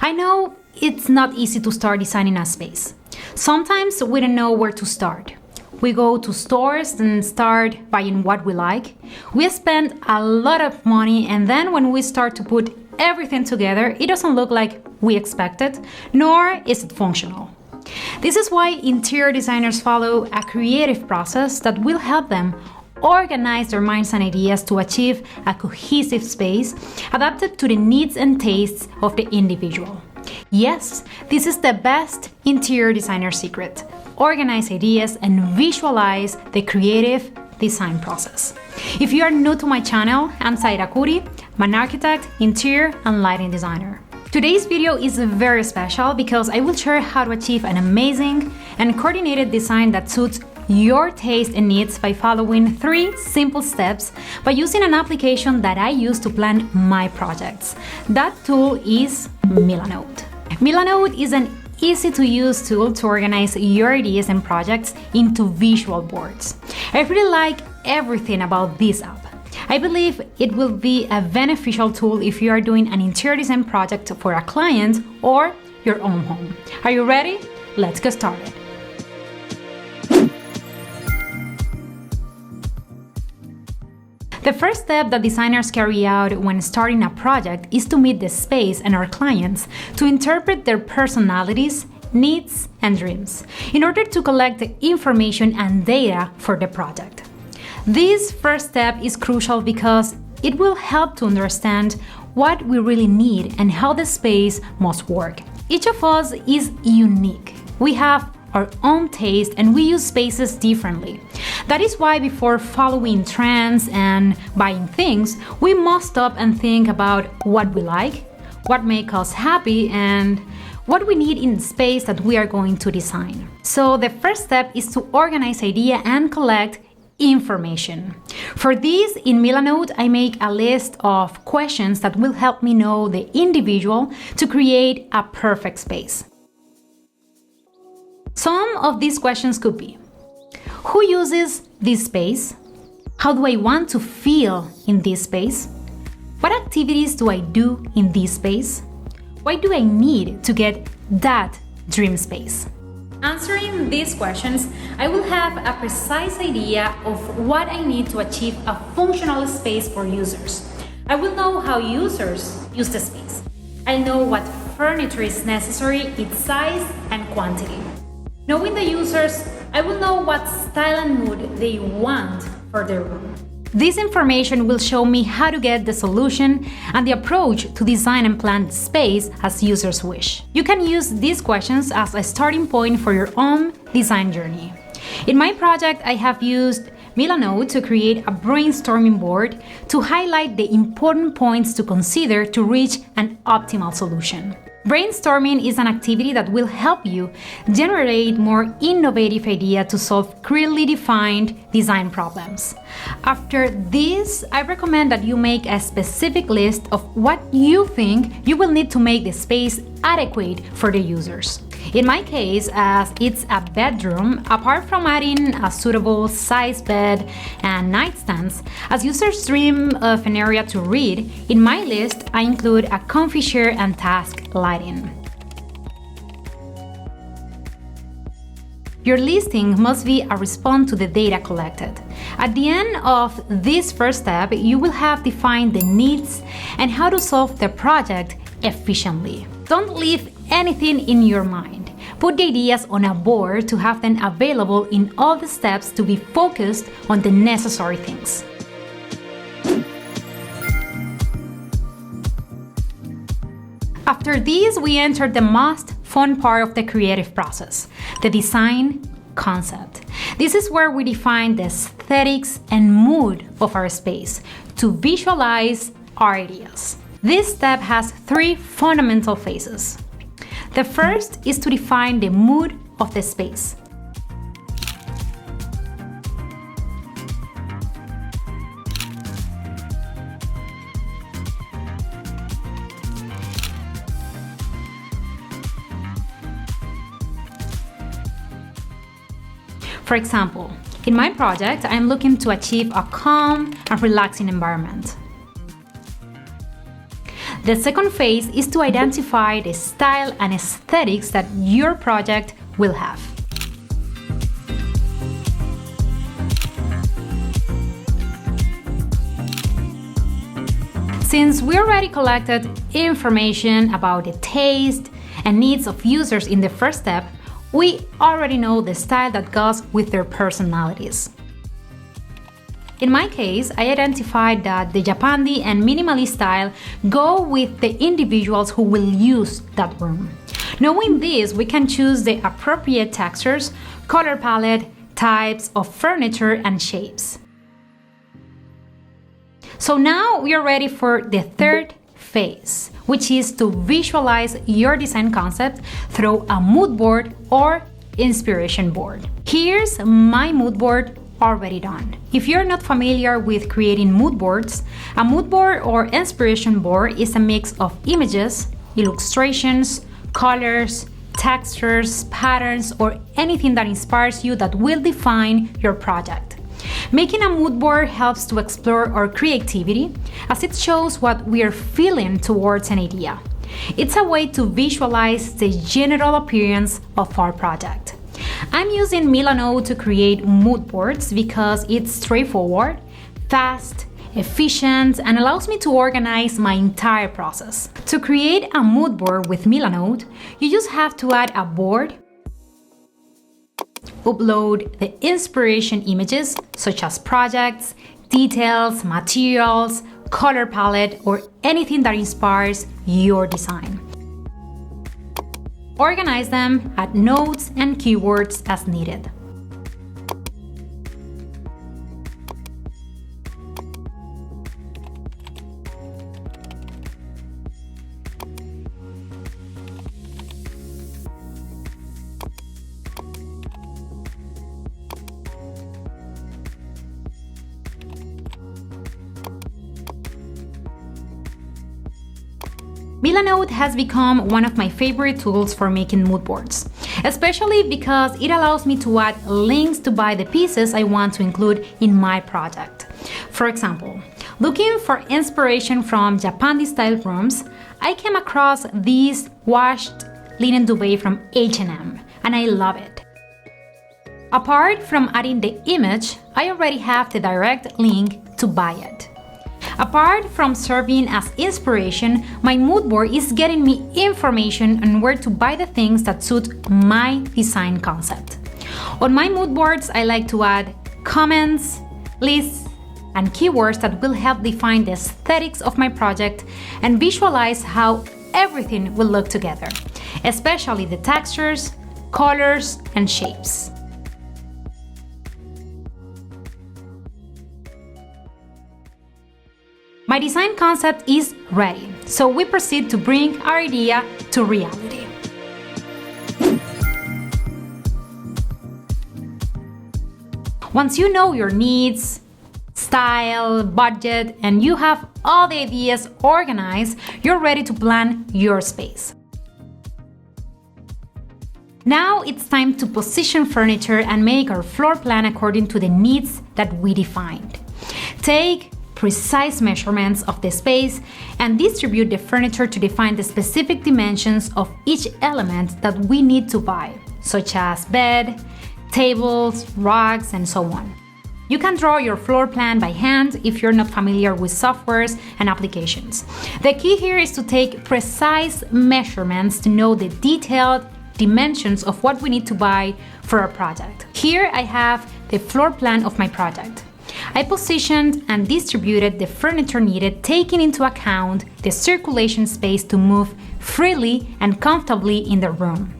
I know it's not easy to start designing a space. Sometimes we don't know where to start. We go to stores and start buying what we like. We spend a lot of money, and then when we start to put everything together, it doesn't look like we expected, nor is it functional. This is why interior designers follow a creative process that will help them organize their minds and ideas to achieve a cohesive space adapted to the needs and tastes of the individual. Yes, this is the best interior designer secret. Organize ideas and visualize the creative design process. If you are new to my channel, I'm Zaira Kuri. I'm an architect, interior, and lighting designer. Today's video is very special because I will share how to achieve an amazing and coordinated design that suits your taste and needs by following 3 simple steps by using an application that I use to plan my projects. That tool is Milanote. Milanote is an easy-to-use tool to organize your ideas and projects into visual boards. I really like everything about this app. I believe it will be a beneficial tool if you are doing an interior design project for a client or your own home. Are you ready? Let's get started. The first step that designers carry out when starting a project is to meet the space and our clients to interpret their personalities, needs, and dreams in order to collect the information and data for the project. This first step is crucial because it will help to understand what we really need and how the space must work. Each of us is unique. We have our own taste and we use spaces differently. That is why before following trends and buying things, we must stop and think about what we like, what makes us happy, and what we need in the space that we are going to design. So the first step is to organize ideas and collect information. For this, in Milanote, I make a list of questions that will help me know the individual to create a perfect space. Some of these questions could be: who uses this space? How do I want to feel in this space? What activities do I do in this space? Why do I need to get that dream space? Answering these questions, I will have a precise idea of what I need to achieve a functional space for users. I will know how users use the space. I'll know what furniture is necessary, its size and quantity. Knowing the users, I will know what style and mood they want for their room. This information will show me how to get the solution and the approach to design and plan the space as users wish. You can use these questions as a starting point for your own design journey. In my project, I have used Milanote to create a brainstorming board to highlight the important points to consider to reach an optimal solution. Brainstorming is an activity that will help you generate more innovative ideas to solve clearly defined design problems. After this, I recommend that you make a specific list of what you think you will need to make the space adequate for the users. In my case, as it's a bedroom, apart from adding a suitable size bed and nightstands, as users dream of an area to read, in my list I include a comfy chair and task lighting. Your listing must be a response to the data collected. At the end of this first step, you will have defined the needs and how to solve the project efficiently. Don't leave anything in your mind. Put the ideas on a board to have them available in all the steps to be focused on the necessary things. After this, we enter the most fun part of the creative process, the design concept. This is where we define the aesthetics and mood of our space to visualize our ideas. This step has 3 fundamental phases. The first is to define the mood of the space. For example, in my project, I'm looking to achieve a calm and relaxing environment. The second phase is to identify the style and aesthetics that your project will have. Since we already collected information about the taste and needs of users in the first step, we already know the style that goes with their personalities. In my case, I identified that the Japandi and minimalist style go with the individuals who will use that room. Knowing this, we can choose the appropriate textures, color palette, types of furniture, and shapes. So now we are ready for the third phase, which is to visualize your design concept through a mood board or inspiration board. Here's my mood board already done. If you're not familiar with creating mood boards, a mood board or inspiration board is a mix of images, illustrations, colors, textures, patterns, or anything that inspires you that will define your project. Making a mood board helps to explore our creativity as it shows what we are feeling towards an idea. It's a way to visualize the general appearance of our project. I'm using Milano to create mood boards because it's straightforward, fast, efficient, and allows me to organize my entire process. To create a mood board with Milano, you just have to add a board, upload the inspiration images such as projects, details, materials, color palette, or anything that inspires your design. Organize them, add notes and keywords as needed. Milano has become one of my favorite tools for making mood boards, especially because it allows me to add links to buy the pieces I want to include in my project. For example, looking for inspiration from Japandi style rooms, I came across this washed linen duvet from H&M, and I love it. Apart from adding the image, I already have the direct link to buy it. Apart from serving as inspiration, my mood board is getting me information on where to buy the things that suit my design concept. On my mood boards, I like to add comments, lists, and keywords that will help define the aesthetics of my project and visualize how everything will look together, especially the textures, colors, and shapes. My design concept is ready, so we proceed to bring our idea to reality. Once you know your needs, style, budget, and you have all the ideas organized, you're ready to plan your space. Now it's time to position furniture and make our floor plan according to the needs that we defined. Take precise measurements of the space and distribute the furniture to define the specific dimensions of each element that we need to buy, such as bed, tables, rugs, and so on. You can draw your floor plan by hand if you're not familiar with softwares and applications. The key here is to take precise measurements to know the detailed dimensions of what we need to buy for our project. Here I have the floor plan of my project. I positioned and distributed the furniture needed, taking into account the circulation space to move freely and comfortably in the room.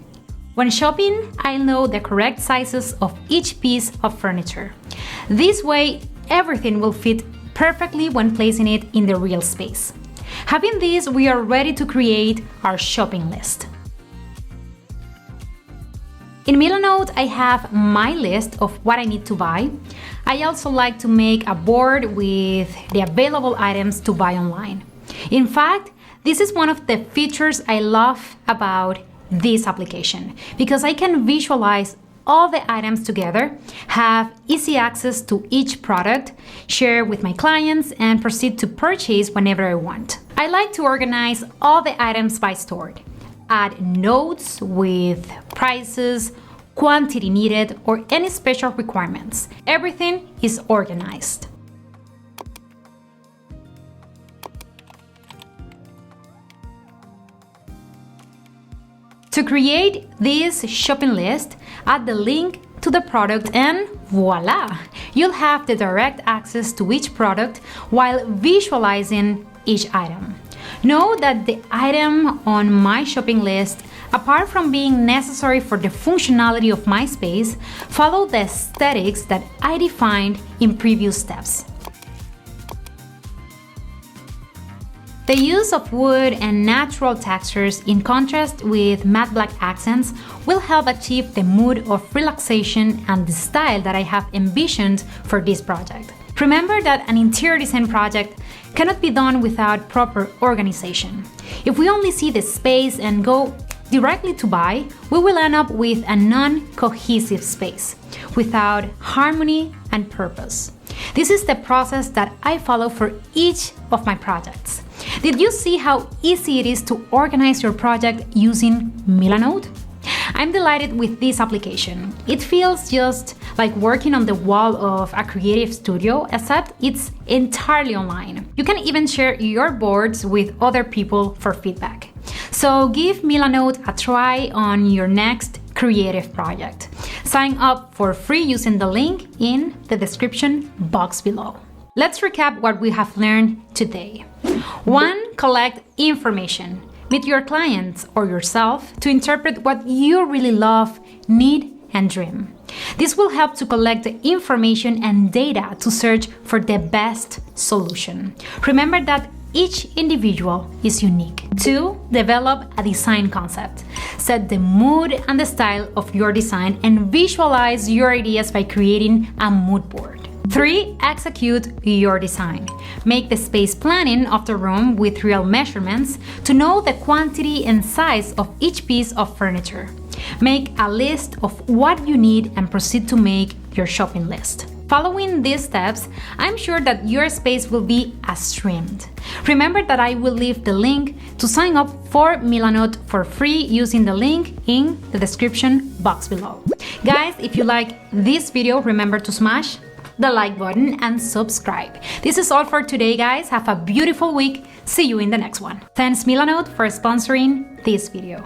When shopping, I'll know the correct sizes of each piece of furniture. This way, everything will fit perfectly when placing it in the real space. Having this, we are ready to create our shopping list. In Milanote, I have my list of what I need to buy. I also like to make a board with the available items to buy online. In fact, this is one of the features I love about this application because I can visualize all the items together, have easy access to each product, share with my clients, and proceed to purchase whenever I want. I like to organize all the items by store. Add notes with prices, quantity needed, or any special requirements. Everything is organized. To create this shopping list, add the link to the product and voila! You'll have the direct access to each product while visualizing each item. Know that the item on my shopping list, apart from being necessary for the functionality of my space, follow the aesthetics that I defined in previous steps. The use of wood and natural textures in contrast with matte black accents will help achieve the mood of relaxation and the style that I have envisioned for this project. Remember that an interior design project cannot be done without proper organization. If we only see the space and go directly to buy, we will end up with a non-cohesive space, without harmony and purpose. This is the process that I follow for each of my projects. Did you see how easy it is to organize your project using Milanote? I'm delighted with this application. It feels just like working on the wall of a creative studio, except it's entirely online. You can even share your boards with other people for feedback. So give Milanote a try on your next creative project. Sign up for free using the link in the description box below. Let's recap what we have learned today. 1. Collect information. Meet your clients or yourself to interpret what you really love, need, and dream. This will help to collect the information and data to search for the best solution. Remember that each individual is unique. 2. Develop a design concept. Set the mood and the style of your design and visualize your ideas by creating a mood board. 3. Execute your design. Make the space planning of the room with real measurements to know the quantity and size of each piece of furniture. Make a list of what you need and proceed to make your shopping list. Following these steps, I'm sure that your space will be as dreamed. Remember that I will leave the link to sign up for Milanote for free using the link in the description box below. Guys, if you like this video, remember to smash the like button and subscribe. This is all for today, guys. Have a beautiful week. See you in the next one. Thanks Milanote for sponsoring this video.